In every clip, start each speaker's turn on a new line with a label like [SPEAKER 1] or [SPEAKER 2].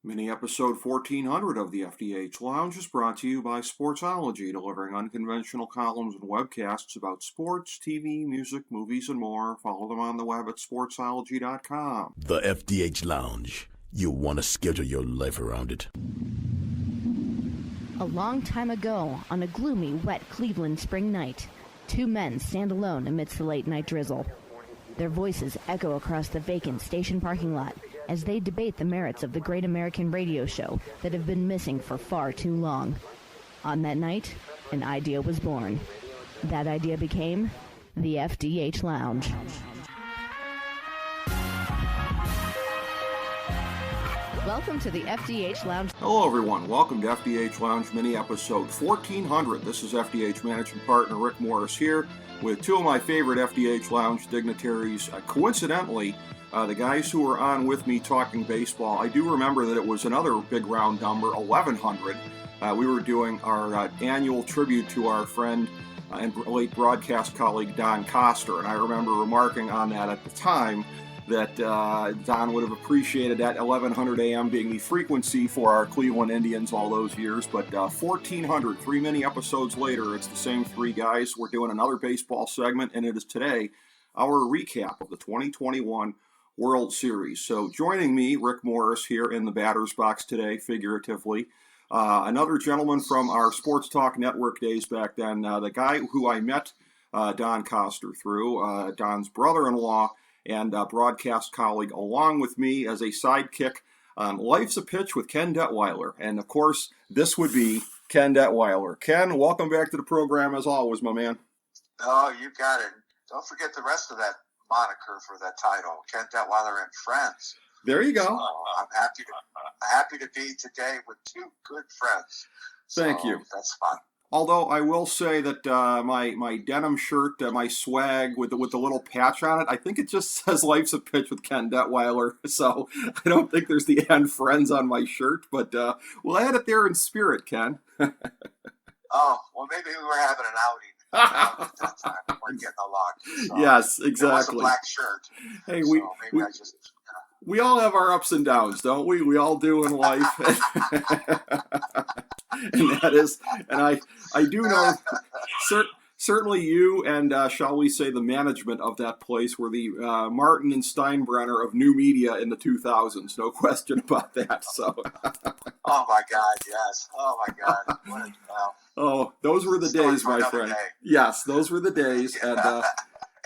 [SPEAKER 1] Mini episode 1400 of the FDH Lounge is brought to you by Sportsology, delivering unconventional columns and webcasts about sports, TV, music, movies, and more. Follow them on the web at sportsology.com.
[SPEAKER 2] The FDH Lounge. You want to schedule your life around it.
[SPEAKER 3] A long time ago, on a gloomy, wet Cleveland spring night, two men stand alone amidst the late-night drizzle. Their voices echo across the vacant station parking lot as they debate the merits of the great American radio show that have been missing for far too long. On that night, an idea was born. That idea became the FDH Lounge. Welcome to the FDH Lounge.
[SPEAKER 1] Hello, everyone. Welcome to FDH Lounge mini episode 1400. This is FDH managing partner Rick Morris here with two of my favorite FDH Lounge dignitaries. Coincidentally, the guys who were on with me talking baseball, I do remember that it was another big round number, 1100. We were doing our annual tribute to our friend and late broadcast colleague Don Coster, and I remember remarking on that at the time that Don would have appreciated that 1100 AM being the frequency for our Cleveland Indians all those years. But 1400, 3 mini episodes later, it's the same three guys. We're doing another baseball segment, and it is today our recap of the 2021 World Series. So joining me, Rick Morris, here in the batter's box today, figuratively. Another gentleman from our Sports Talk Network days back then, the guy who I met Don Coster through, Don's brother-in-law, and broadcast colleague, along with me as a sidekick on Life's a Pitch with Ken Detwiler. And, of course, this would be Ken Detwiler. Ken, welcome back to the program, as always, my man.
[SPEAKER 4] Oh, you got it. Don't forget the rest of that moniker for that title, Ken Detwiler and Friends.
[SPEAKER 1] There you go.
[SPEAKER 4] So I'm happy to be today with two good friends.
[SPEAKER 1] Thank you.
[SPEAKER 4] That's fun.
[SPEAKER 1] Although I will say that my denim shirt, my swag with the little patch on it, I think it just says Life's a Pitch with Ken Detwiler. So I don't think there's the end Friends on my shirt, but we'll add it there in spirit, Ken.
[SPEAKER 4] Oh, well, maybe we were having an outing. At that time, we weren't getting along. So
[SPEAKER 1] yes, exactly.
[SPEAKER 4] It was a black shirt.
[SPEAKER 1] Hey,
[SPEAKER 4] so
[SPEAKER 1] we all have our ups and downs, don't we? We all do in life. And that is, and I do know, certainly you and, shall we say, the management of that place were the Martin and Steinbrenner of new media in the 2000s. No question about that. So.
[SPEAKER 4] Oh, my God, yes. Oh, my God.
[SPEAKER 1] Oh, those were the days, my friend. Yes, those were the days. And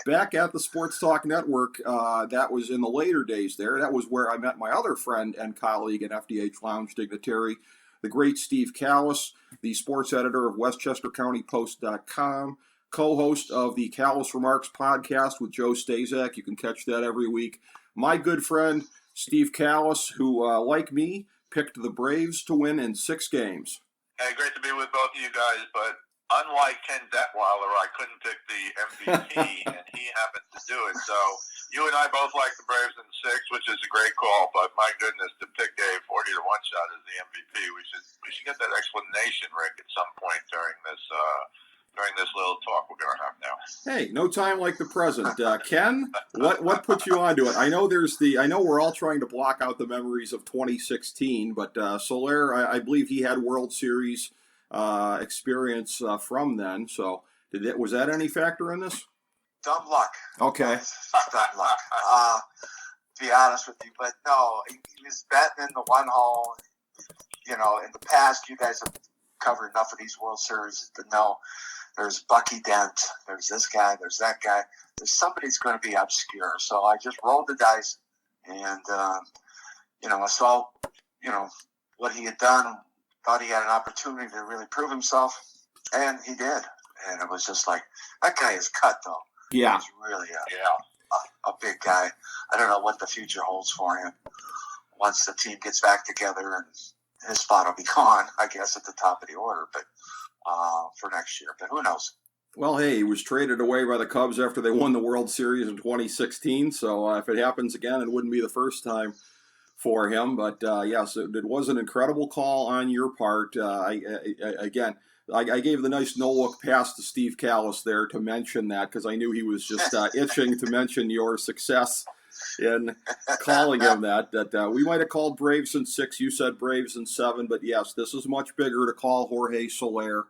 [SPEAKER 1] back at the Sports Talk Network, that was in the later days there. That was where I met my other friend and colleague and FDH Lounge dignitary, the great Steve Kallas, the sports editor of WestchesterCountyPost.com, co-host of the Kallas Remarks podcast with Joe Stazak. You can catch that every week. My good friend, Steve Kallas, who, like me, picked the Braves to win in 6 games.
[SPEAKER 5] Hey, great to be with both of you guys, but unlike Ken Detwiler, I couldn't pick the MVP, and he happened to do it. So you and I both like the Braves in 6, which is a great call. But my goodness, to pick a 40-1 shot as the MVP, we should get that explanation, Rick, at some point during this little talk we're going to have now.
[SPEAKER 1] Hey, no time like the present. Ken, what put you onto it? I know we're all trying to block out the memories of 2016, but Solaire, I believe he had World Series experience from then. So was that any factor in this?
[SPEAKER 4] Dumb luck.
[SPEAKER 1] Okay.
[SPEAKER 4] Dumb luck. To be honest with you, but no, he was betting in the one hole. You know, in the past, you guys have covered enough of these World Series to know there's Bucky Dent, there's this guy, there's that guy. There's somebody's going to be obscure. So I just rolled the dice, and I saw, what he had done. Thought he had an opportunity to really prove himself, and he did. And it was just like, that guy is cut, though.
[SPEAKER 1] Yeah.
[SPEAKER 4] He's really a big guy. I don't know what the future holds for him once the team gets back together, and his spot will be gone, I guess, at the top of the order, but for next year. But who knows?
[SPEAKER 1] Well, hey, he was traded away by the Cubs after they won the World Series in 2016, so if it happens again, it wouldn't be the first time for him. But yes, it was an incredible call on your part. I gave the nice no-look pass to Steve Kallas there to mention that, because I knew he was just itching to mention your success in calling him that we might have called Braves in 6. You said Braves in 7, but yes, this is much bigger to call Jorge Solaire.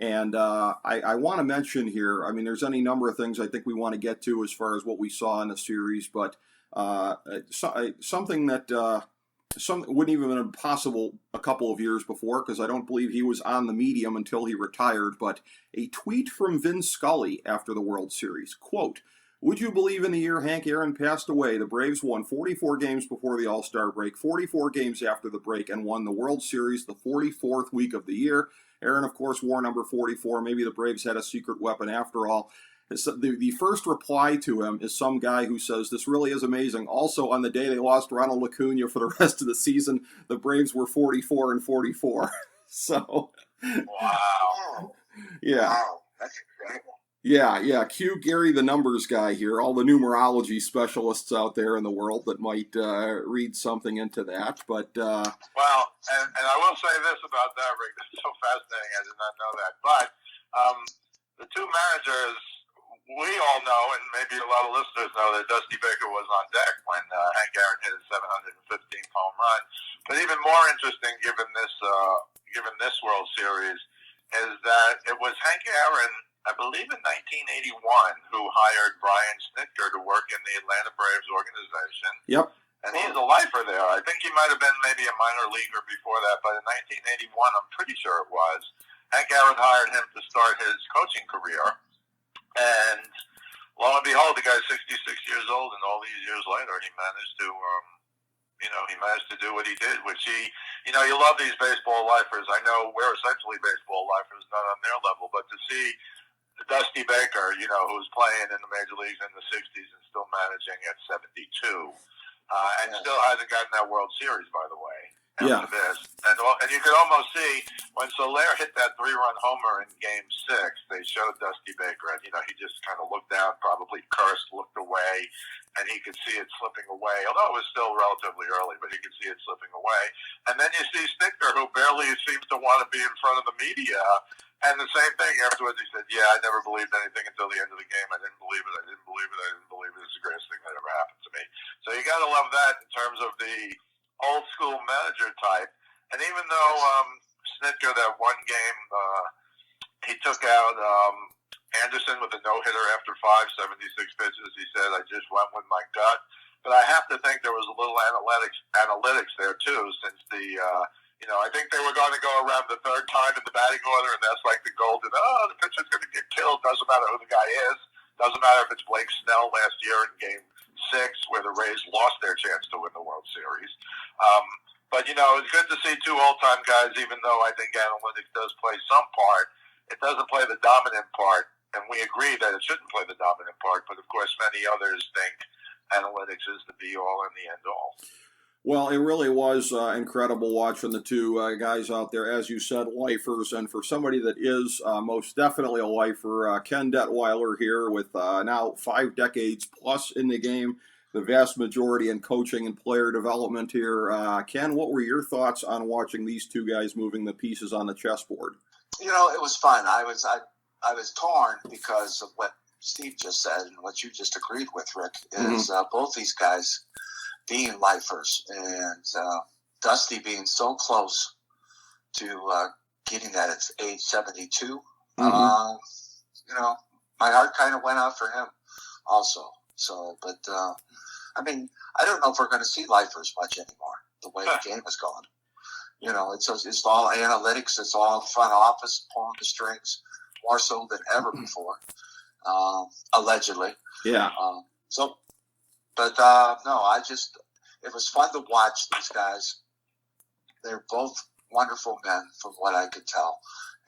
[SPEAKER 1] And I want to mention here, I mean, there's any number of things I think we want to get to as far as what we saw in the series, but something that wouldn't even have been possible a couple of years before, because I don't believe he was on the medium until he retired, but a tweet from Vin Scully after the World Series, quote, "Would you believe in the year Hank Aaron passed away, the Braves won 44 games before the All-Star break, 44 games after the break, and won the World Series the 44th week of the year. Aaron, of course, wore number 44. Maybe the Braves had a secret weapon after all." The first reply to him is some guy who says, "This really is amazing. Also, on the day they lost Ronald Acuna for the rest of the season, the Braves were 44 and 44. So,
[SPEAKER 5] wow.
[SPEAKER 1] Yeah.
[SPEAKER 4] Wow, that's incredible.
[SPEAKER 1] Yeah. Cue Gary, the numbers guy here, all the numerology specialists out there in the world that might read something into that. But
[SPEAKER 5] Well, and I will say this about that, Rick. This is so fascinating. I did not know that. But the two managers, we all know, and maybe a lot of listeners know, that Dusty Baker was on deck when Hank Aaron hit his 715th home run. But even more interesting, given this World Series, is that it was Hank Aaron, I believe in 1981, who hired Brian Snitker to work in the Atlanta Braves organization.
[SPEAKER 1] Yep.
[SPEAKER 5] And he's a lifer there. I think he might have been maybe a minor leaguer before that, but in 1981, I'm pretty sure it was, Hank Aaron hired him to start his coaching career. And lo and behold, the guy's 66 years old, and all these years later, he managed to, do what he did, which you love these baseball lifers. I know we're essentially baseball lifers, not on their level, but to see Dusty Baker, who was playing in the major leagues in the 60s and still managing at 72, and still hasn't gotten that World Series, by the way. After this. And you could almost see when Solaire hit that 3-run homer in Game 6, they showed Dusty Baker, and, he just kind of looked down, probably cursed, looked away, and he could see it slipping away, although it was still relatively early, but he could see it slipping away. And then you see Snitker, who barely seems to want to be in front of the media, and the same thing afterwards. He said, "Yeah, I never believed anything until the end of the game. I didn't believe it. I didn't believe it. I didn't believe it. It's the greatest thing that ever happened to me." So you got to love that in terms of the old school manager type. And even though Snitker, that one game, he took out Anderson with a no-hitter after 576 pitches, he said, "I just went with my gut." But I have to think there was a little analytics there too, since I think they were going to go around the third time in the batting order, and that's like the golden, the pitcher's going to get killed. Doesn't matter who the guy is. Doesn't matter if it's Blake Snell last year in Game 6, where the Rays lost their chance to win the World Series. But it's good to see two old-time guys, even though I think analytics does play some part. It doesn't play the dominant part, and we agree that it shouldn't play the dominant part, but of course many others think analytics is the be-all and the end-all.
[SPEAKER 1] Well, it really was incredible watching the two guys out there, as you said, lifers. And for somebody that is most definitely a lifer, Ken Detwiler here with now 5 decades plus in the game, the vast majority in coaching and player development here. Ken, what were your thoughts on watching these two guys moving the pieces on the chessboard?
[SPEAKER 4] It was fun. I was torn because of what Steve just said and what you just agreed with, Rick, is both these guys being lifers, and Dusty being so close to getting that at age 72. My heart kind of went out for him also. So, but I don't know if we're going to see lifers much anymore, the way the game is going. It's all analytics. It's all front office pulling the strings more so than ever before, allegedly.
[SPEAKER 1] Yeah.
[SPEAKER 4] It was fun to watch these guys. They're both wonderful men from what I could tell,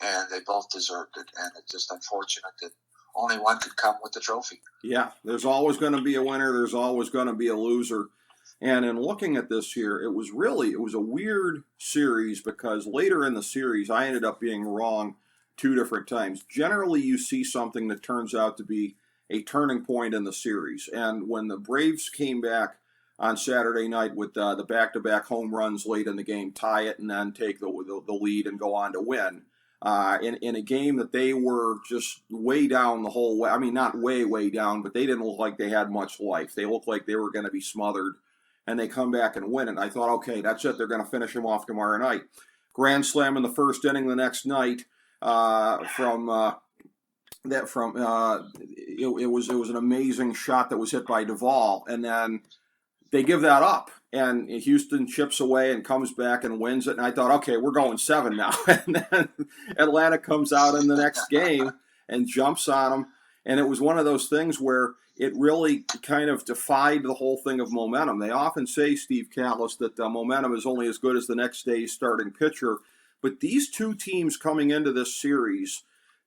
[SPEAKER 4] and they both deserved it, and it's just unfortunate that only one could come with the trophy.
[SPEAKER 1] Yeah, there's always going to be a winner. There's always going to be a loser. And in looking at this here, it was a weird series, because later in the series, I ended up being wrong 2 different times. Generally, you see something that turns out to be a turning point in the series. And when the Braves came back on Saturday night with the back-to-back home runs late in the game, tie it, and then take the lead and go on to win, in a game that they were just way down the whole way. I mean, not way, way down, but they didn't look like they had much life. They looked like they were going to be smothered, and they come back and win it. And I thought, okay, that's it. They're going to finish them off tomorrow night. Grand slam in the first inning the next night it was an amazing shot that was hit by Duvall, and then they give that up, and Houston chips away and comes back and wins it. And I thought, okay, we're going 7 now. And then Atlanta comes out in the next game and jumps on them, and it was one of those things where it really kind of defied the whole thing of momentum. They often say, Steve Kallas, that momentum is only as good as the next day's starting pitcher, but these two teams coming into this series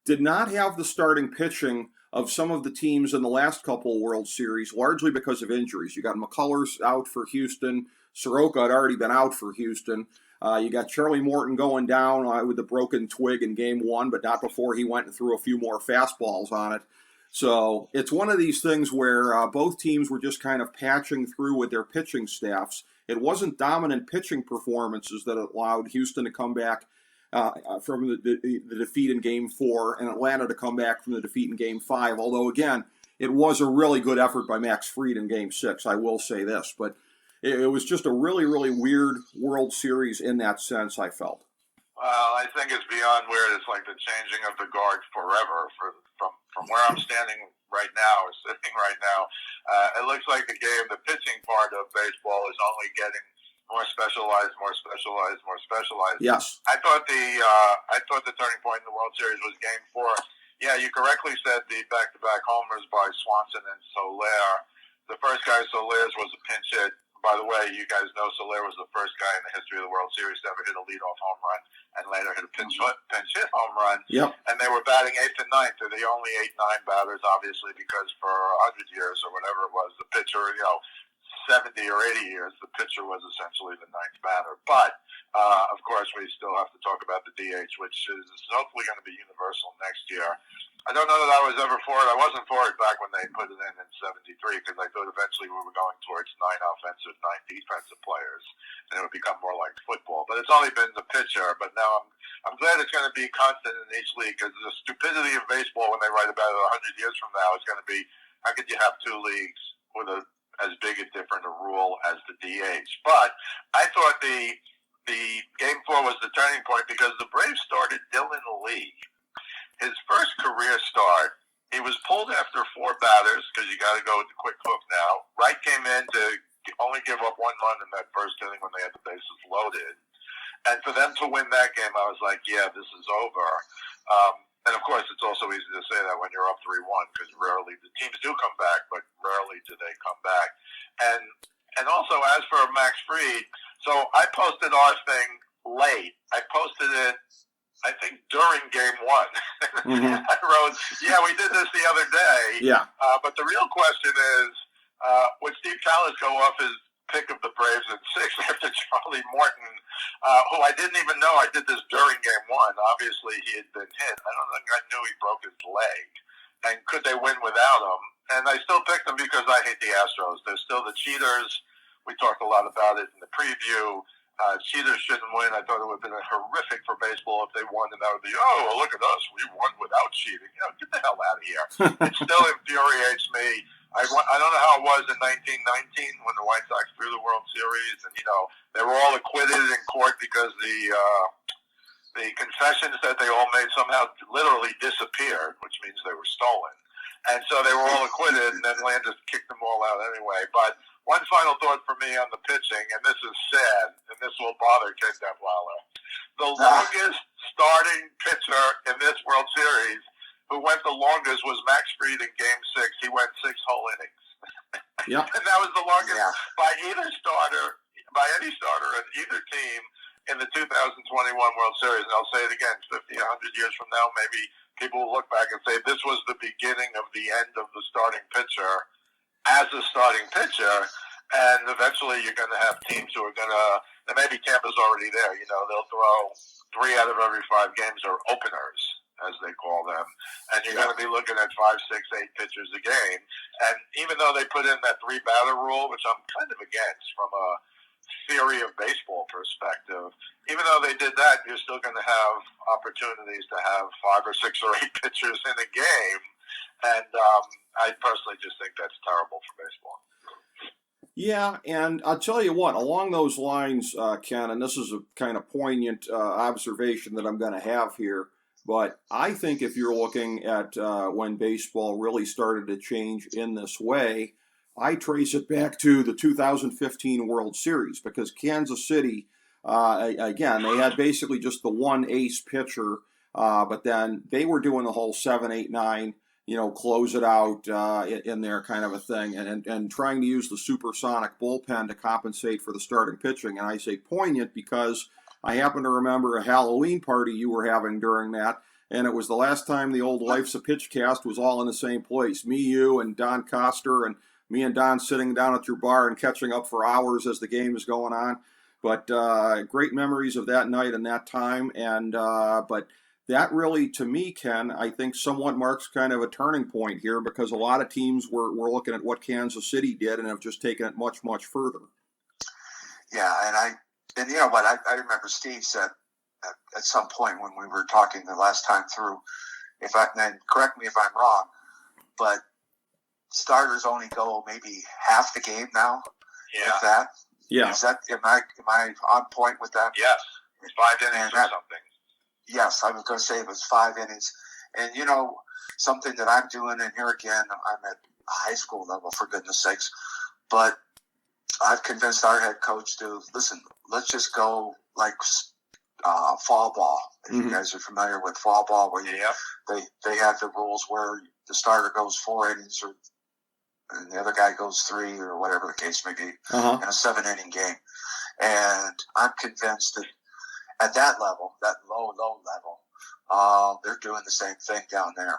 [SPEAKER 1] did not have the starting pitching of some of the teams in the last couple World Series, largely because of injuries. You got McCullers out for Houston. Soroka had already been out for Houston. You got Charlie Morton going down with the broken twig in Game 1, but not before he went and threw a few more fastballs on it. So it's one of these things where both teams were just kind of patching through with their pitching staffs. It wasn't dominant pitching performances that allowed Houston to come back from the defeat in Game 4 and Atlanta to come back from the defeat in Game 5. Although, again, it was a really good effort by Max Fried in Game 6, I will say this. But it was just a really, really weird World Series in that sense, I felt.
[SPEAKER 5] Well, I think it's beyond weird. It's like the changing of the guard forever. From where I'm standing right now, or sitting right now, it looks like the pitching part of baseball is only getting more specialized.
[SPEAKER 1] Yes.
[SPEAKER 5] I thought the turning point in the World Series was Game 4. Yeah, you correctly said the back-to-back homers by Swanson and Solaire. The first guy, Solaire's, was a pinch hit. By the way, you guys know Solaire was the first guy in the history of the World Series to ever hit a leadoff home run and later hit a pinch hit home run.
[SPEAKER 1] Yep.
[SPEAKER 5] And they were batting 8th and 9th. They're the only 8-9 batters, obviously, because for 100 years or whatever it was, the pitcher, 70 or 80 years, the pitcher was essentially the 9th batter. But, of course, we still have to talk about the DH, which is hopefully going to be universal next year. I don't know that I was ever for it. I wasn't for it back when they put it in 73 because I thought eventually we were going towards 9 offensive, 9 defensive players, and it would become more like football. But it's only been the pitcher. But now I'm glad it's going to be constant in each league because the stupidity of baseball when they write about it 100 years from now is going to be, how could you have 2 leagues with as big a different a rule as the DH? But I thought the Game 4 was the turning point because the Braves started Dylan in the league. His first career start, he was pulled after 4 batters because you got to go with the quick hook now. Wright came in to only give up 1 run in that first inning when they had the bases loaded. And for them to win that game, I was like, yeah, this is over. And, of course, it's also easy to say that when you're up 3-1 because rarely the teams do come back, but rarely do they come back. And also, as for Max Fried, so I posted our thing late. I posted it, I think, during Game 1.
[SPEAKER 1] Mm-hmm.
[SPEAKER 5] I wrote, yeah, we did this the other day.
[SPEAKER 1] Yeah.
[SPEAKER 5] But the real question is, would Steve Kallas go off his pick of the Braves in 6 after Charlie Morton, who I didn't even know I did this during Game 1. Obviously, he had been hit. I don't think I knew he broke his leg. And could they win without him? And I still picked them because I hate the Astros. They're still the cheaters. We talked a lot about it in the preview. Cheaters shouldn't win. I thought it would have been horrific for baseball if they won, and that would be, oh, well, look at us. We won without cheating. Get the hell out of here. It still infuriates me. I don't know how it was in 1919 when the White Sox threw the World Series, and, they were all acquitted in court because the confessions that they all made somehow literally disappeared, which means they were stolen. And so they were all acquitted, and then Landis kicked them all out anyway. But one final thought for me on the pitching, and this is sad, and this will bother Ken Detwiler. The longest starting pitcher in this World Series who went the longest was Max Fried in Game 6. He went 6 whole innings.
[SPEAKER 1] Yep.
[SPEAKER 5] And that was the longest by any starter on either team in the 2021 World Series. And I'll say it again, 50, 100 years from now, maybe people will look back and say this was the beginning of the end of the starting pitcher as a starting pitcher. And eventually you're going to have teams who are going to, and maybe Tampa's already there, they'll throw 3 out of every 5 games are openers, as they call them. And you're going to be looking at 5, 6, 8 pitchers a game. And even though they put in that 3-batter rule, which I'm kind of against from a theory of baseball perspective, even though they did that, you're still going to have opportunities to have 5 or 6 or 8 pitchers in a game. And I personally just think that's terrible for baseball.
[SPEAKER 1] Yeah, and I'll tell you what, along those lines, Ken, and this is a kind of poignant observation that I'm going to have here, but I think if you're looking at when baseball really started to change in this way, I trace it back to the 2015 World Series, because Kansas City, again, they had basically just the one ace pitcher, but then they were doing the whole 7, 8, 9, close it out in there kind of a thing, and trying to use the supersonic bullpen to compensate for the starting pitching. And I say poignant because I happen to remember a Halloween party you were having during that, and it was the last time the old Life's a Pitch cast was all in the same place. Me, you, and Don Coster, and me and Don sitting down at your bar and catching up for hours as the game is going on. But great memories of that night and that time. And but that really, to me, Ken, I think somewhat marks kind of a turning point here, because a lot of teams were looking at what Kansas City did and have just taken it much, much further.
[SPEAKER 4] Yeah, and you know what, I remember Steve said at some point when we were talking the last time through, and correct me if I'm wrong, but starters only go maybe half the game now.
[SPEAKER 5] Yeah.
[SPEAKER 4] If that.
[SPEAKER 1] Yeah.
[SPEAKER 4] Is that, am I on point with that?
[SPEAKER 5] Yes. It's 5 innings or something.
[SPEAKER 4] Yes, I was going to say it was 5 innings. And, something that I'm doing, and here again, I'm at high school level, for goodness sakes, but I've convinced our head coach to, listen, let's just go like fall ball. If you guys are familiar with fall ball, where they have the rules where the starter goes 4 innings and the other guy goes 3, or whatever the case may be, in a 7-inning game. And I'm convinced that at that level, that low level, they're doing the same thing down there.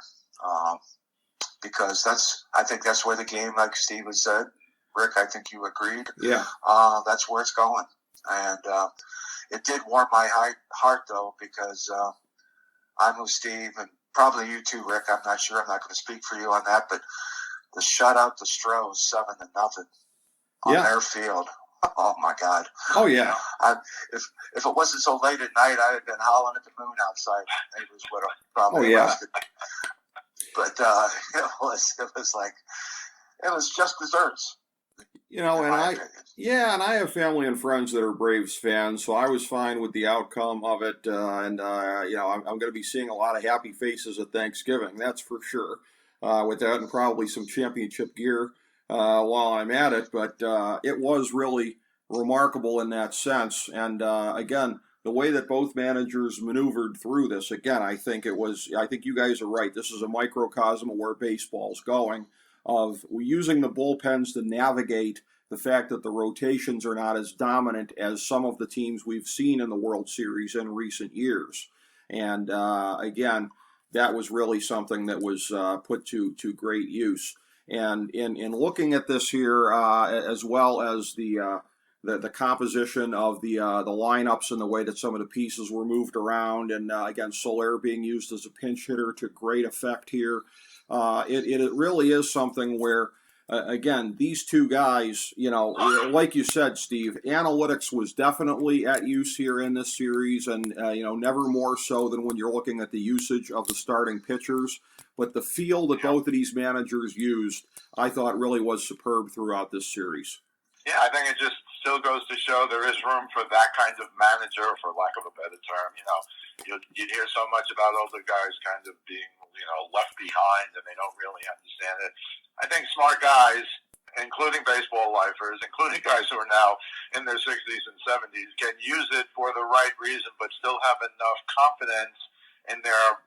[SPEAKER 4] Because I think that's where the game, like Steve has said, Rick, I think you agreed.
[SPEAKER 1] Yeah.
[SPEAKER 4] That's where it's going. And it did warm my heart, though, because I'm with Steve, and probably you too, Rick. I'm not sure. I'm not going to speak for you on that, but the shutout to Strohs 7-0 on their field. Oh my God!
[SPEAKER 1] Oh yeah.
[SPEAKER 4] If it wasn't so late at night, I'd have been howling at the moon outside. Neighbors would have probably arrested me. But it was just desserts.
[SPEAKER 1] And I have family and friends that are Braves fans, so I was fine with the outcome of it. I'm going to be seeing a lot of happy faces at Thanksgiving, that's for sure. With that, and probably some championship gear while I'm at it. But it was really remarkable in that sense. And again, the way that both managers maneuvered through this, again, I think you guys are right. This is a microcosm of where baseball's going, of using the bullpens to navigate the fact that the rotations are not as dominant as some of the teams we've seen in the World Series in recent years. And again, that was really something that was put to great use. And in looking at this here, as well as the composition of the lineups and the way that some of the pieces were moved around, and again, Solaire being used as a pinch hitter to great effect here, it really is something where, again, these two guys, like you said, Steve, analytics was definitely at use here in this series, and never more so than when you're looking at the usage of the starting pitchers. But the feel that both of these managers used, I thought, really was superb throughout this series.
[SPEAKER 5] Yeah, I think it just still goes to show there is room for that kind of manager, for lack of a better term. You'd hear so much about older guys kind of being, left behind, and they don't really understand it. I think smart guys, including baseball lifers, including guys who are now in their 60s and 70s, can use it for the right reason, but still have enough confidence in their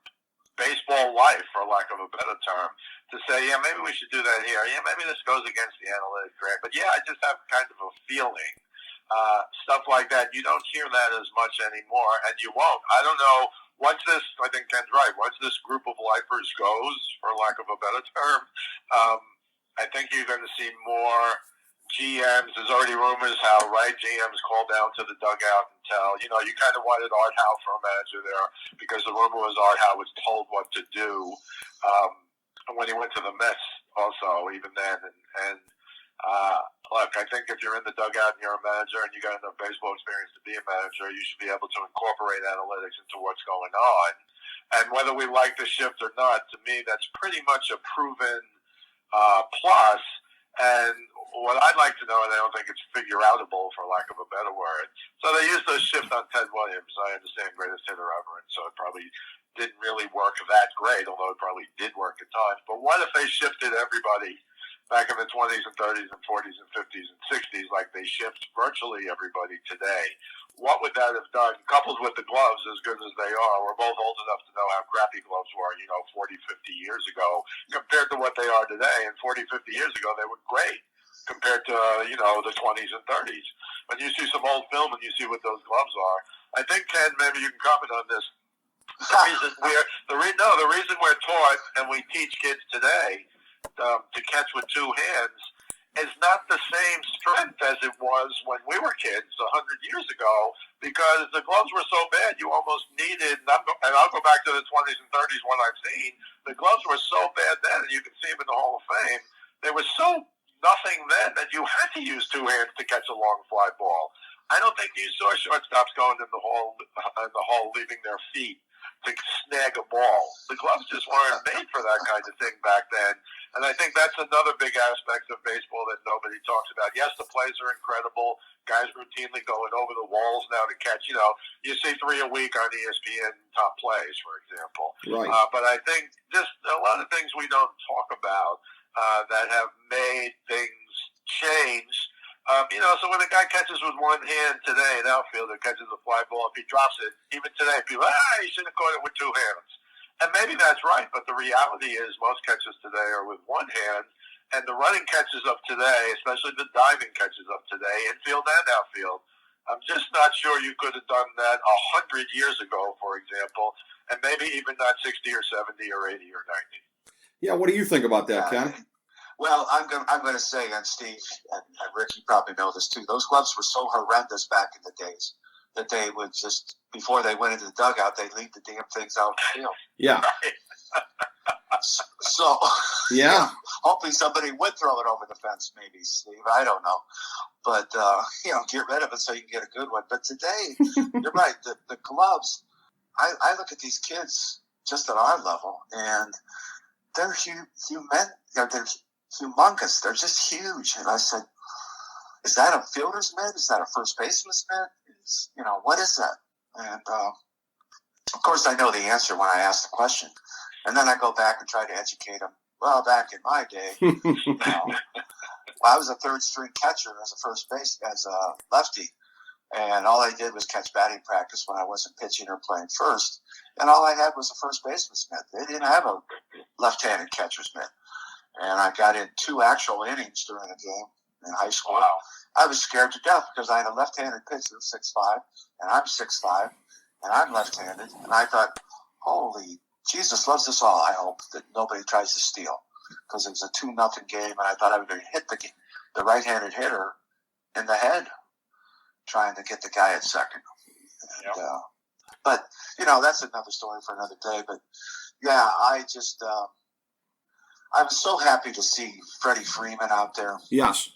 [SPEAKER 5] baseball life, for lack of a better term, to say, yeah, maybe we should do that here. Yeah, maybe this goes against the analytic grade. But yeah, I just have kind of a feeling. Stuff like that, you don't hear that as much anymore, and you won't. I don't know. Once this, I think Ken's right, once this group of lifers goes, for lack of a better term, I think you're going to see more GMs. There's already rumors how, GMs call down to the dugout and tell, you kind of wanted Art Howe for a manager there, because the rumor was Art Howe was told what to do when he went to the Mets also, even then. And Look, I think if you're in the dugout and you're a manager and you got enough baseball experience to be a manager, you should be able to incorporate analytics into what's going on. And whether we like the shift or not, to me, that's pretty much a proven plus. And what I'd like to know, and I don't think it's figure-outable, for lack of a better word, so they used the shift on Ted Williams. I understand, greatest hitter ever, and so it probably didn't really work that great, although it probably did work at times. But what if they shifted everybody back in the 20s and 30s and 40s and 50s and 60s like they shift virtually everybody today? What would that have done, coupled with the gloves, as good as they are? We're both old enough to know how crappy gloves were, 40, 50 years ago, compared to what they are today. And 40, 50 years ago, they were great compared to, the 20s and 30s. When you see some old film and you see what those gloves are, I think, Ken, maybe you can comment on this. The reason we're taught and we teach kids today to catch with two hands is not the same strength as it was when we were kids 100 years ago, because the gloves were so bad you almost needed, and I'll go back to the 20s and 30s when I've seen, the gloves were so bad then, and you can see them in the Hall of Fame, they were so nothing then that you had to use two hands to catch a long fly ball. I don't think you saw shortstops going in the hole leaving their feet to snag a ball. The gloves just weren't made for that kind of thing back then. And I think that's another big aspect of baseball that nobody talks about. Yes, the plays are incredible. Guys routinely going over the walls now to catch. You see 3 a week on ESPN top plays, for example.
[SPEAKER 1] Right.
[SPEAKER 5] But I think just a lot of things we don't talk about that have made things change. So when a guy catches with one hand today, an outfielder catches a fly ball, if he drops it, even today, people, he should have caught it with two hands. And maybe that's right, but the reality is most catches today are with one hand, and the running catches of today, especially the diving catches of today, infield and outfield, I'm just not sure you could have done that 100 years ago, for example, and maybe even not 60 or 70 or 80 or 90.
[SPEAKER 1] Yeah, what do you think about that, Ken?
[SPEAKER 4] Well, I'm going to say, and Steve and Rick, you probably know this too, those gloves were so horrendous back in the days that they would just, before they went into the dugout, they'd leave the damn things out in the field.
[SPEAKER 1] Yeah.
[SPEAKER 4] So,
[SPEAKER 1] yeah.
[SPEAKER 4] Hopefully somebody would throw it over the fence, maybe, Steve. I don't know. But, get rid of it so you can get a good one. But today, you're right, the gloves, I look at these kids just at our level, and they're they're humongous. They're just huge. And I said, is that a fielder's mitt? Is that a first baseman's mitt? What is that? And, of course, I know the answer when I ask the question. And then I go back and try to educate them. Well, back in my day, I was a third-string catcher as a lefty. And all I did was catch batting practice when I wasn't pitching or playing first. And all I had was a first baseman's mitt. They didn't have a left-handed catcher's mitt. And I got in 2 actual innings during a game in high school.
[SPEAKER 5] Wow.
[SPEAKER 4] I was scared to death because I had a left-handed pitcher, 6'5", and I'm 6'5", and I'm left-handed. And I thought, holy Jesus loves us all. I hope that nobody tries to steal, because it was a 2-0 game, and I thought I would hit the right-handed hitter in the head trying to get the guy at second. And, but, that's another story for another day. But, yeah, I was so happy to see Freddie Freeman out there.
[SPEAKER 1] Yes.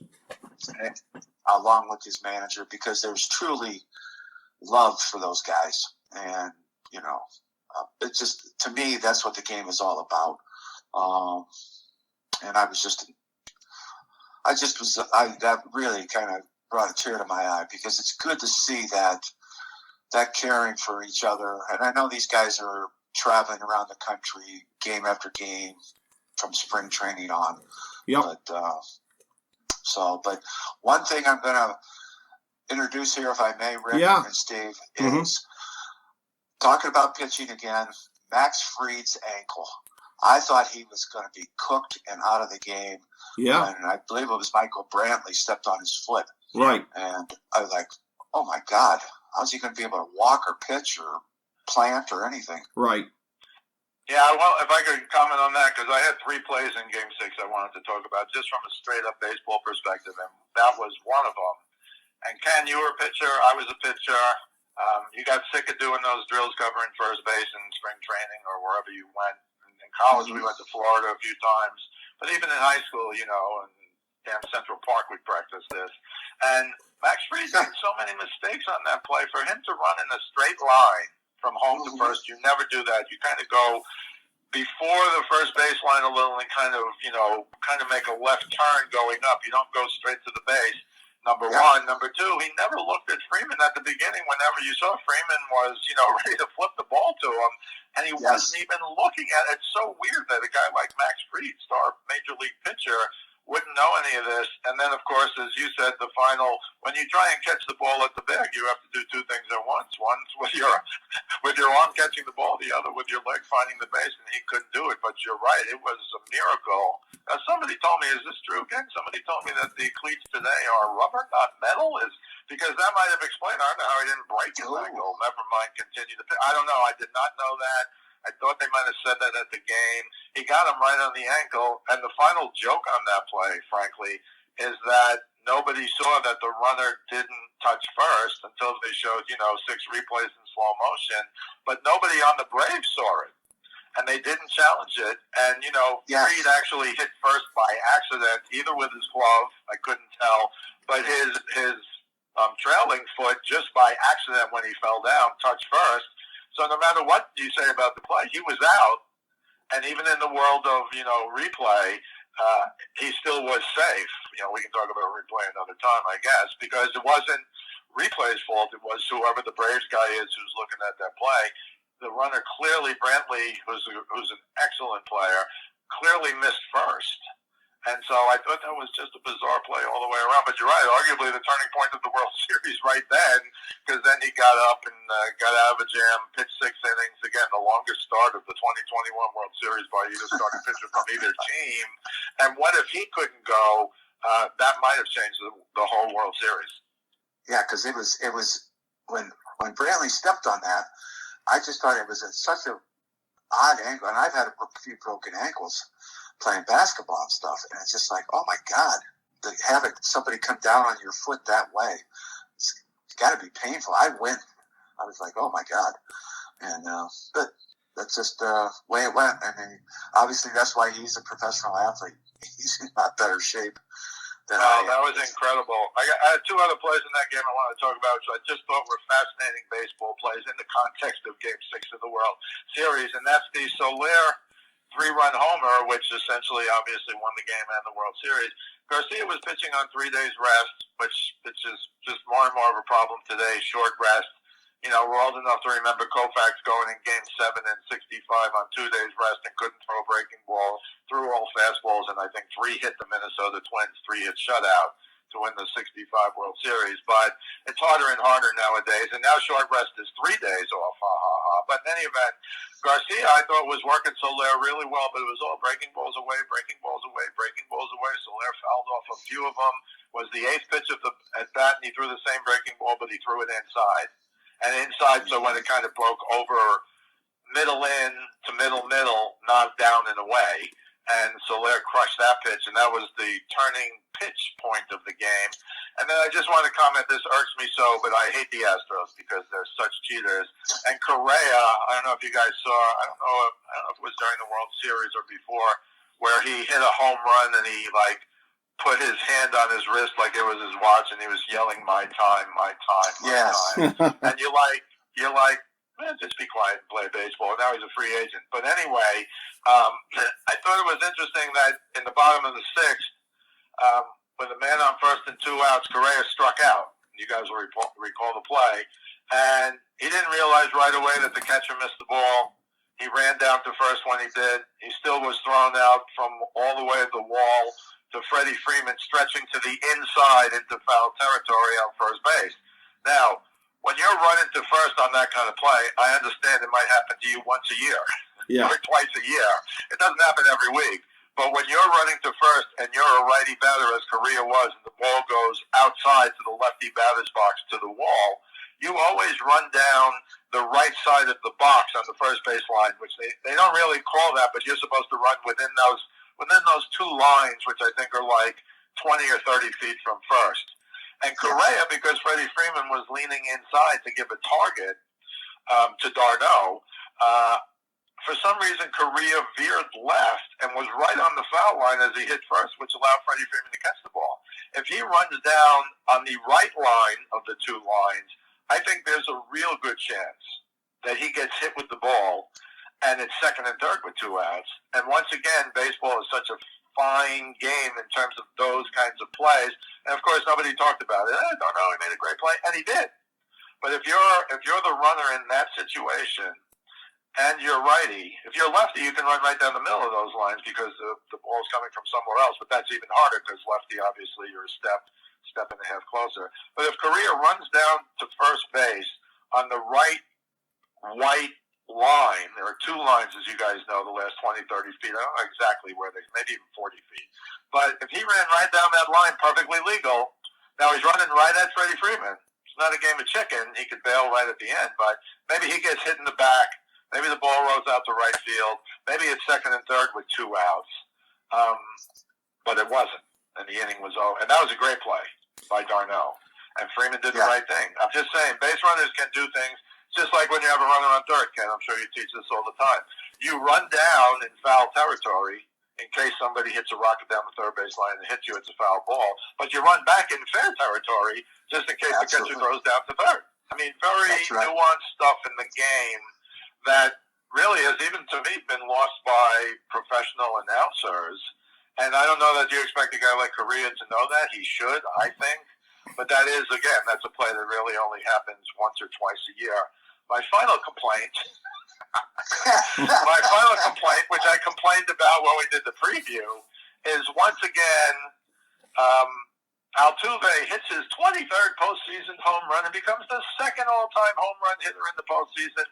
[SPEAKER 4] Along with his manager, because there's truly love for those guys. And, it just, to me, that's what the game is all about. And that really kind of brought a tear to my eye, because it's good to see that caring for each other. And I know these guys are traveling around the country game after game from spring training on.
[SPEAKER 1] Yep.
[SPEAKER 4] But one thing I'm going to introduce here, if I may, Rick and Steve, is talking about pitching again, Max Fried's ankle. I thought he was going to be cooked and out of the game.
[SPEAKER 1] Yeah.
[SPEAKER 4] And I believe it was Michael Brantley stepped on his foot.
[SPEAKER 1] Right.
[SPEAKER 4] And I was like, oh, my God, how's he going to be able to walk or pitch or plant or anything?
[SPEAKER 1] Right.
[SPEAKER 5] Yeah, well, if I could comment on that, because I had 3 plays in Game 6 I wanted to talk about, just from a straight-up baseball perspective, and that was one of them. And Ken, you were a pitcher, I was a pitcher. You got sick of doing those drills covering first base in spring training or wherever you went. In college, we went to Florida a few times. But even in high school, and damn Central Park we practiced this. And Max Fried made so many mistakes on that play. For him to run in a straight line from home to first, you never do that. You kind of go before the first baseline a little and kind of make a left turn going up. You don't go straight to the base. Number one. Number two, he never looked at Freeman at the beginning. Whenever you saw Freeman was, ready to flip the ball to him, and he wasn't even looking at it. It's so weird that a guy like Max Fried, star major league pitcher, wouldn't know any of this. And then, of course, as you said, the final, when you try and catch the ball at the bag, you have to do two things at once. One's with your arm catching the ball, the other with your leg finding the base, and he couldn't do it. But you're right, it was a miracle. Now, somebody told me, is this true again? Somebody told me that the cleats today are rubber, not metal, because that might have explained. I don't know how he didn't break his ankle. Never mind, continue to pitch. I don't know. I did not know that. I thought they might have said that at the game. He got him right on the ankle. And the final joke on that play, frankly, is that nobody saw that the runner didn't touch first until they showed, 6 replays in slow motion. But nobody on the Braves saw it. And they didn't challenge it. And, Fried actually hit first by accident, either with his glove, I couldn't tell, but his trailing foot, just by accident when he fell down, touched first. So no matter what you say about the play, he was out. And even in the world of, replay, he still was safe. We can talk about replay another time, I guess, because it wasn't replay's fault. It was whoever the Braves guy is who's looking at that play. The runner clearly, Brantley, who's an excellent player, clearly missed first. And so I thought that was just a bizarre play all the way around. But you're right, arguably the turning point of the World Series right then, because then he got up and got out of a jam, pitched 6 innings. Again, the longest start of the 2021 World Series by either starting pitcher from either team. And what if he couldn't go? That might have changed the whole World Series.
[SPEAKER 4] Yeah, because it was when Brantley stepped on that, I just thought it was at such a odd angle. And I've had a few broken ankles playing basketball and stuff, and it's just like, oh my God, to have somebody come down on your foot that way, it's got to be painful. I was like, oh my God, and but that's just the way it went. I mean, obviously that's why he's a professional athlete. He's in a lot better shape than I am.
[SPEAKER 5] That was incredible. I had 2 other plays in that game I want to talk about, which I just thought were fascinating baseball plays in the context of Game 6 of the World Series, and that's the Solaire 3-run homer, which essentially obviously won the game and the World Series. Garcia was pitching on 3 days rest, which is just more and more of a problem today, short rest. We're old enough to remember Koufax going in Game 7 and 65 on 2 days rest and couldn't throw a breaking ball, threw all fastballs, and I think 3 hit the Minnesota Twins, 3 hit shutout to win the 65 World Series. But it's harder and harder nowadays, and now short rest is 3 days off. But in any event, Garcia, I thought, was working Solaire really well, but it was all breaking balls away, breaking balls away, breaking balls away. Solaire fouled off a few of them. Was the 8th pitch at bat, and he threw the same breaking ball, but he threw it inside. And inside, so when it kind of broke over middle in to middle, knocked down and away. And Solaire crushed that pitch, and that was the turning pitch point of the game. And then I just want to comment, this irks me so, but I hate the Astros because they're such cheaters. And Correa, I don't know if you guys saw, I don't know if it was during the World Series or before, where he hit a home run and he put his hand on his wrist like it was his watch, and he was yelling, "My time, my time, my time." And you're like, man, just be quiet and play baseball. Now he's a free agent. But anyway, I thought it was interesting that in the bottom of the 6th, with a man on first and 2 outs, Correa struck out. You guys will recall the play. And he didn't realize right away that the catcher missed the ball. He ran down to first when he did. He still was thrown out from all the way to the wall to Freddie Freeman stretching to the inside into foul territory on first base. Now, when you're running to first on that kind of play, I understand it might happen to you once a year or twice a year. It doesn't happen every week. But when you're running to first and you're a righty batter, as Correa was, and the ball goes outside to the lefty batter's box to the wall, you always run down the right side of the box on the first base line, which they don't really call that, but you're supposed to run within those 2 lines, which I think are like 20 or 30 feet from first. And Correa, because Freddie Freeman was leaning inside to give a target to d'Arnaud, for some reason, Correa veered left and was right on the foul line as he hit first, which allowed Freddie Freeman to catch the ball. If he runs down on the right line of the two lines, I think there's a real good chance that he gets hit with the ball, and it's second and third with 2 outs. And once again, baseball is such a fine game in terms of those kinds of plays. And of course, nobody talked about it. I don't know, he made a great play, and he did. But if you're the runner in that situation, and you're righty, if you're lefty, you can run right down the middle of those lines because the ball's coming from somewhere else. But that's even harder because lefty, obviously, you're a step and a half closer. But if Correa runs down to first base on the right white line, there are 2 lines, as you guys know, the last 20, 30 feet. I don't know exactly where maybe even 40 feet. But if he ran right down that line, perfectly legal, now he's running right at Freddie Freeman. It's not a game of chicken. He could bail right at the end, but maybe he gets hit in the back. Maybe the ball rolls out to right field. Maybe it's second and third with 2 outs. But it wasn't. And the inning was over. And that was a great play by Darno. And Freeman did the right thing. I'm just saying, base runners can do things just like when you have a runner on third, Ken. I'm sure you teach this all the time. You run down in foul territory in case somebody hits a rocket down the third base line and hits you, it's a foul ball. But you run back in fair territory just in case the catcher throws down to third. I mean, very nuanced stuff in the game that really has, even to me, been lost by professional announcers. And I don't know that you expect a guy like Correa to know that. He should, I think. But that is, again, that's a play that really only happens once or twice a year. My final complaint, which I complained about when we did the preview, is once again, Altuve hits his 23rd postseason home run and becomes the second all-time home run hitter in the postseason.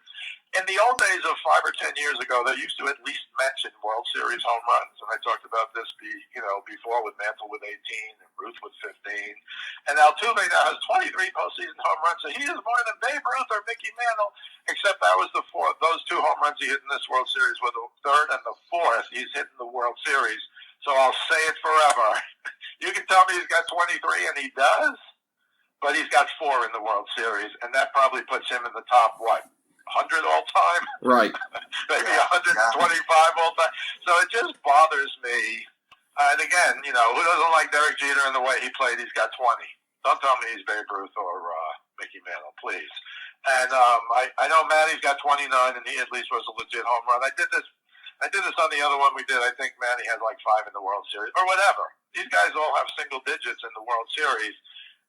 [SPEAKER 5] In the old days of 5 or 10 years ago, they used to at least mention World Series home runs, and I talked about this before with Mantle with 18 and Ruth with 15. And Altuve now has 23 postseason home runs, so he is more than Babe Ruth or Mickey Mantle, except that was those 2 home runs he hit in this World Series were the third and the fourth he's hit in the World Series. So I'll say it forever. You can tell me he's got 23, and he does, but he's got 4 in the World Series, and that probably puts him in the top, 100 all-time?
[SPEAKER 1] Right.
[SPEAKER 5] Maybe 125 all-time. So it just bothers me. And again, who doesn't like Derek Jeter and the way he played? He's got 20. Don't tell me he's Babe Ruth or Mickey Mantle, please. And I know Manny's got 29, and he at least was a legit home run. I did this on the other one we did. I think Manny had 5 in the World Series or whatever. These guys all have single digits in the World Series,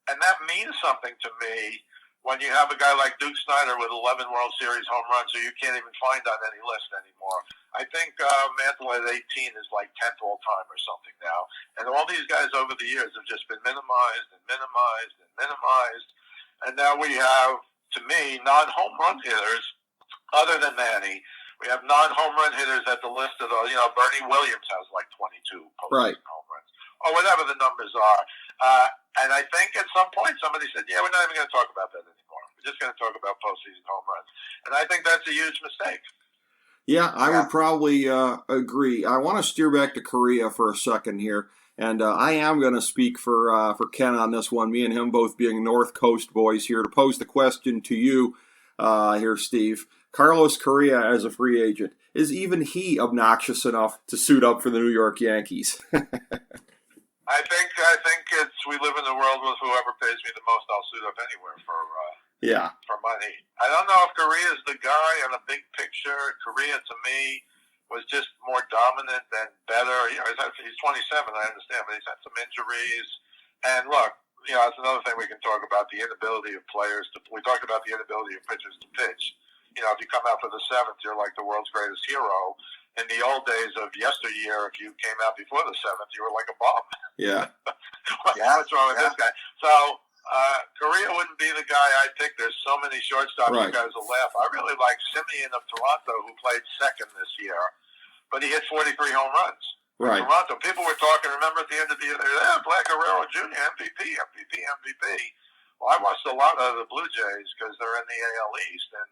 [SPEAKER 5] and that means something to me when you have a guy like Duke Snider with 11 World Series home runs who you can't even find on any list anymore. I think Mantle at 18 is 10th all time or something now, and all these guys over the years have just been minimized and minimized and minimized, and now we have, to me, non-home run hitters other than Manny. We have non-home run hitters at the list of those. Bernie Williams has 22 postseason home runs, or whatever the numbers are. And I think at some point somebody said, we're not even going to talk about that anymore. We're just going to talk about postseason home runs. And I think that's a huge mistake.
[SPEAKER 1] Yeah, I would probably agree. I want to steer back to Korea for a second here. And I am going to speak for Ken on this one, me and him both being North Coast boys here, to pose the question to you here, Steve. Carlos Correa as a free agent, is even he obnoxious enough to suit up for the New York Yankees?
[SPEAKER 5] I think it's, we live in a world with whoever pays me the most, I'll suit up anywhere for money. I don't know if Correa's the guy on the big picture. Correa, to me, was just more dominant and better. He's 27, I understand, but he's had some injuries. And look, it's another thing we can talk about, the inability of players to. We talked about the inability of pitchers to pitch. If you come out for the 7th, you're like the world's greatest hero. In the old days of yesteryear, if you came out before the 7th, you were like a bum.
[SPEAKER 1] Yeah.
[SPEAKER 5] What's wrong with this guy? So Correa wouldn't be the guy I'd pick. There's so many shortstops. You guys will laugh. I really like Simeon of Toronto, who played second this year, but he hit 43 home runs.
[SPEAKER 1] Right.
[SPEAKER 5] Toronto. People were talking, remember at the end of the year, Black Guerrero Jr., MVP. Well, I watched a lot of the Blue Jays because they're in the AL East, and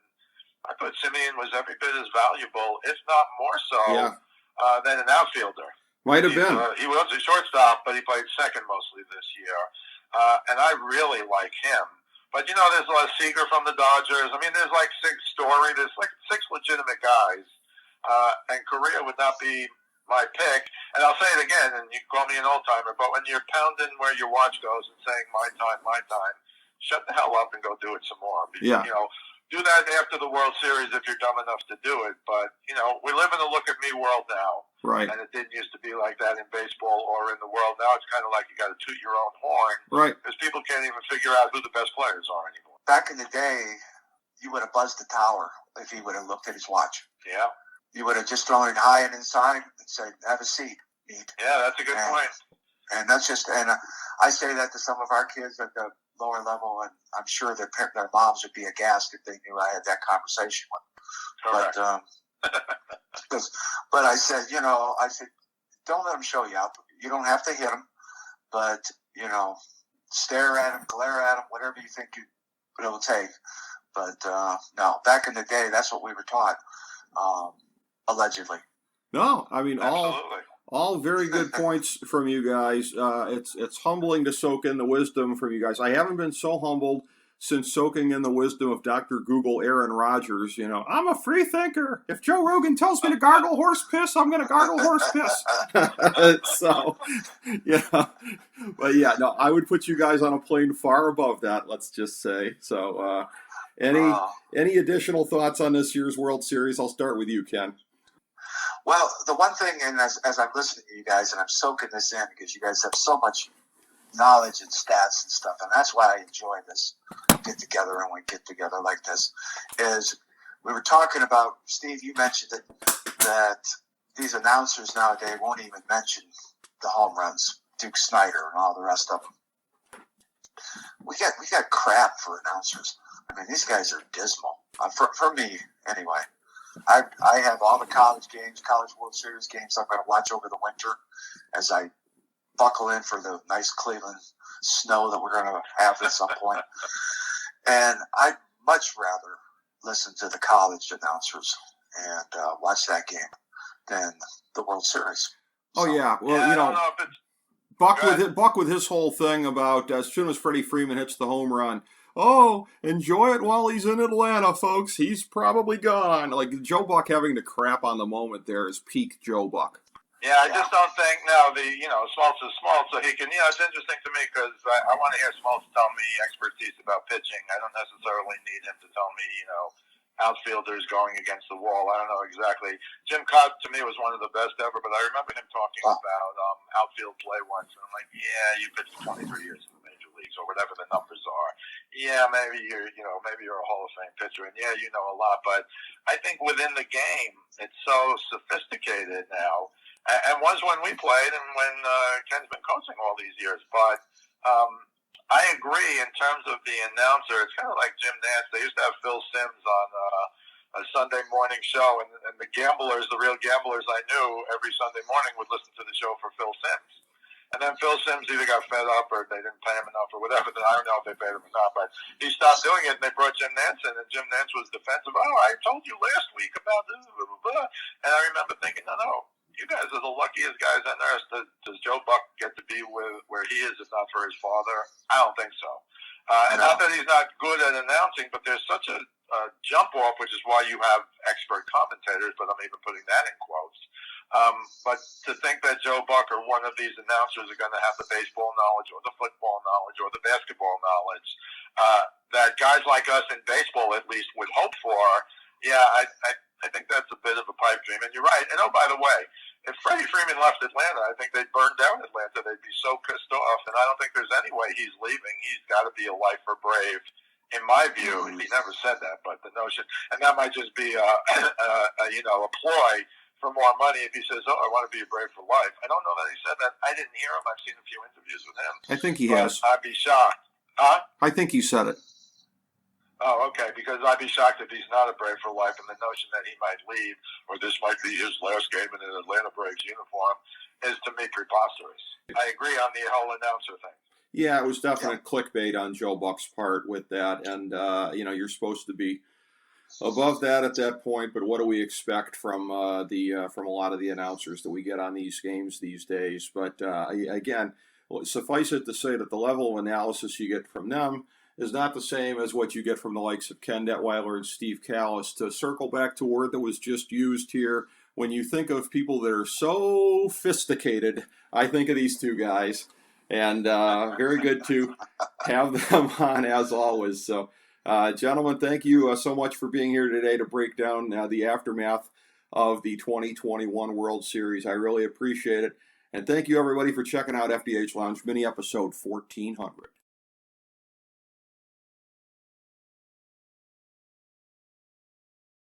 [SPEAKER 5] I thought Simeon was every bit as valuable, if not more so, than an outfielder.
[SPEAKER 1] Might have been.
[SPEAKER 5] He was a shortstop, but he played second mostly this year. And I really like him. But, there's a lot of Seager from the Dodgers. I mean, there's 6 legitimate guys and Korea would not be my pick. And I'll say it again, and you can call me an old timer, but when you're pounding where your watch goes and saying my time, shut the hell up and go do it some more.
[SPEAKER 1] Yeah.
[SPEAKER 5] Do that after the World Series if you're dumb enough to do it. But, we live in a look-at-me world now.
[SPEAKER 1] Right.
[SPEAKER 5] And it didn't used to be like that in baseball or in the world. Now it's kind of like you got to toot your own horn.
[SPEAKER 1] Right.
[SPEAKER 5] Because people can't even figure out who the best players are anymore.
[SPEAKER 4] Back in the day, you would have buzzed the tower if he would have looked at his watch.
[SPEAKER 5] Yeah.
[SPEAKER 4] You would have just thrown it high and inside and said, have a seat.
[SPEAKER 5] Yeah, that's a good point.
[SPEAKER 4] And that's just, and I say that to some of our kids at the lower level, and I'm sure their moms would be aghast if they knew I had that conversation with them.
[SPEAKER 5] Correct.
[SPEAKER 4] But I said, don't let them show you out. You don't have to hit them, but, stare at them, glare at them, whatever you think it'll take. But, no, back in the day, that's what we were taught, allegedly.
[SPEAKER 1] No, I mean,
[SPEAKER 5] Absolutely.
[SPEAKER 1] all very good points from you guys. It's humbling to soak in the wisdom from you guys. I haven't been so humbled since soaking in the wisdom of Dr. Google Aaron Rodgers. I'm a free thinker. If Joe Rogan tells me to gargle horse piss, I'm going to gargle horse piss. So, yeah. But yeah, no, I would put you guys on a plane far above that, let's just say. So, any additional thoughts on this year's World Series? I'll start with you, Ken.
[SPEAKER 4] Well, the one thing, and as I'm listening to you guys, and I'm soaking this in because you guys have so much knowledge and stats and stuff, and that's why I enjoy this get-together and we get together like this, is we were talking about, Steve, you mentioned that these announcers nowadays won't even mention the home runs, Duke Snyder and all the rest of them. We got crap for announcers. I mean, these guys are dismal, for me anyway. I have all the college World Series games I'm going to watch over the winter as I buckle in for the nice Cleveland snow that we're going to have at some point. And I'd much rather listen to the college announcers and watch that game than the World Series.
[SPEAKER 1] Oh,
[SPEAKER 4] so,
[SPEAKER 1] yeah. Well,
[SPEAKER 5] I don't know if it's...
[SPEAKER 1] Buck with his whole thing about as soon as Freddie Freeman hits the home run, oh, enjoy it while he's in Atlanta, folks. He's probably gone. Like, Joe Buck having to crap on the moment there is peak Joe Buck.
[SPEAKER 5] Yeah, I just don't think now Smoltz is Smoltz, so he can. It's interesting to me because I want to hear Smoltz tell me expertise about pitching. I don't necessarily need him to tell me, outfielders going against the wall. I don't know exactly. Jim Cobb to me was one of the best ever, but I remember him talking about outfield play once, and I'm like, yeah, you pitched 23 years in the major leagues or whatever the numbers are. Yeah, maybe you're a Hall of Fame pitcher, and yeah, you know a lot, but I think within the game, it's so sophisticated now. And was when we played and when Ken's been coaching all these years. But I agree in terms of the announcer. It's kind of like Jim Nantz. They used to have Phil Simms on a Sunday morning show, and the gamblers, the real gamblers I knew, every Sunday morning would listen to the show for Phil Simms. And then Phil Simms either got fed up or they didn't pay him enough or whatever. I don't know if they paid him or not, but he stopped doing it, and they brought Jim Nantz in, and Jim Nantz was defensive. Oh, I told you last week about this, blah, blah, blah. And I remember thinking, no. You guys are the luckiest guys on earth. Does Joe Buck get to be where he is, if not for his father? I don't think so. And not that he's not good at announcing, but there's such a jump off, which is why you have expert commentators, but I'm even putting that in quotes. But to think that Joe Buck or one of these announcers are going to have the baseball knowledge or the football knowledge or the basketball knowledge that guys like us in baseball at least would hope for, yeah, I think that's a bit of a pipe dream. And you're right. And oh, by the way, if Freddie Freeman left Atlanta, I think they'd burn down Atlanta. They'd be so pissed off. And I don't think there's any way he's leaving. He's got to be a lifer brave, in my view. He never said that, but the notion, and that might just be a ploy for more money if he says, oh, I want to be a brave for life. I don't know that he said that. I didn't hear him. I've seen a few interviews with him.
[SPEAKER 1] I think he has.
[SPEAKER 5] I'd be shocked. Huh?
[SPEAKER 1] I think he said it.
[SPEAKER 5] Oh, okay, because I'd be shocked if he's not a Brave for life, and the notion that he might leave, or this might be his last game in an Atlanta Braves uniform, is to me preposterous. I agree on the whole announcer thing.
[SPEAKER 1] Yeah, it was definite clickbait on Joe Buck's part with that, and you're supposed to be above that at that point. But what do we expect from from a lot of the announcers that we get on these games these days? But again, suffice it to say that the level of analysis you get from them is not the same as what you get from the likes of Ken Detwiler and Steve Kallas. To circle back to a word that was just used here, when you think of people that are so sophisticated, I think of these two guys. And very good to have them on as always. So, gentlemen, thank you so much for being here today to break down the aftermath of the 2021 World Series. I really appreciate it. And thank you, everybody, for checking out FDH Lounge mini episode 1400.